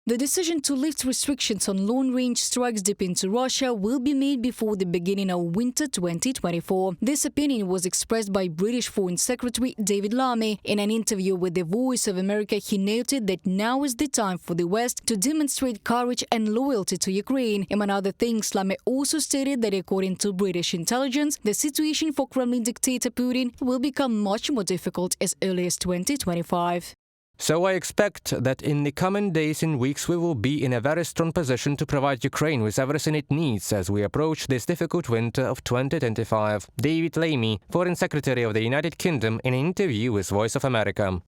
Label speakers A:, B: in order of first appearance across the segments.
A: The decision to lift restrictions on long-range strikes deep into Russia will be made before the beginning of winter 2024. This opinion was expressed by British Foreign Secretary David Lammy. In an interview with the Voice of America, he noted that now is the time for the West to demonstrate courage and loyalty to Ukraine. Among other things, Lammy also stated that according to British intelligence, the situation for Kremlin dictator Putin will become much more difficult as early as 2025.
B: So I expect that in the coming days and weeks we will be in a very strong position to provide Ukraine with everything it needs as we approach this difficult winter of 2025. David Lammy, Foreign Secretary of the United Kingdom, in an interview with Voice of America.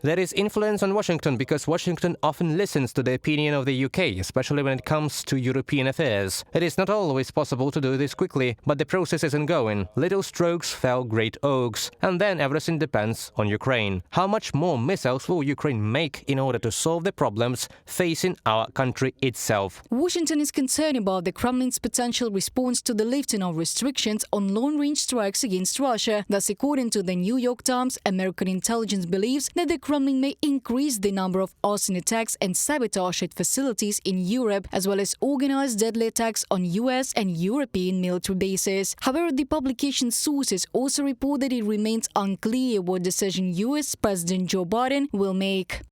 B: There is influence on Washington because Washington often listens to the opinion of the UK, especially when it comes to European affairs. It is not always possible to do this quickly, but the process is ongoing. Little strokes fell great oaks, and then everything depends on Ukraine. How much more missiles will Ukraine make in order to solve the problems facing our country itself?
A: Washington is concerned about the Kremlin's potential response to the lifting of restrictions on long-range strikes against Russia. Thus, according to the New York Times, American intelligence believes that the Kremlin may increase the number of arson attacks and sabotage at facilities in Europe, as well as organize deadly attacks on US and European military bases. However, the publication's sources also report that it remains unclear what decision US President Joe Biden will make.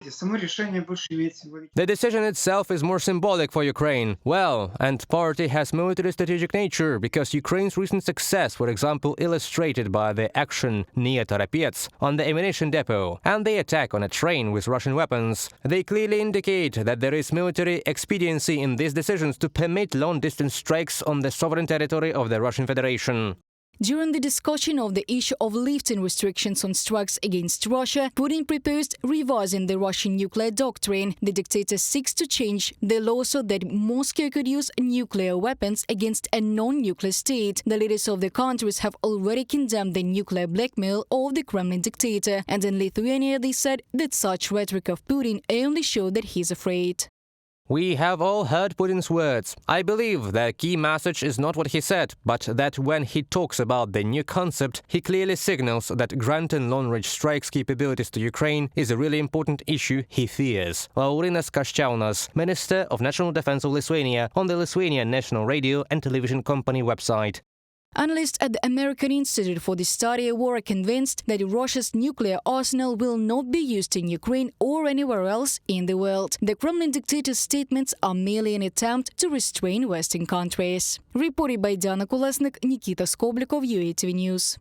B: The decision itself is more symbolic for Ukraine. Well, and partly has military strategic nature, because Ukraine's recent success, for example, illustrated by the action near Toropets on the ammunition depot and the attack on a train with Russian weapons, they clearly indicate that there is military expediency in these decisions to permit long-distance strikes on the sovereign territory of the Russian Federation.
A: During the discussion of the issue of lifting restrictions on strikes against Russia, Putin proposed revising the Russian nuclear doctrine. The dictator seeks to change the law so that Moscow could use nuclear weapons against a non-nuclear state. The leaders of the countries have already condemned the nuclear blackmail of the Kremlin dictator, and in Lithuania they said that such rhetoric of Putin only showed that he's afraid.
B: We have all heard Putin's words. I believe the key message is not what he said, but that when he talks about the new concept, he clearly signals that granting long-range strikes capabilities to Ukraine is a really important issue he fears. Laurinas Kaščiaunas, Minister of National Defense of Lithuania, on the Lithuanian National Radio and Television Company website.
A: Analysts at the American Institute for the Study of War are convinced that Russia's nuclear arsenal will not be used in Ukraine or anywhere else in the world. The Kremlin dictator's statements are merely an attempt to restrain Western countries. Reported by Diana Kolesnik, Nikita Skoblikov, UATV News.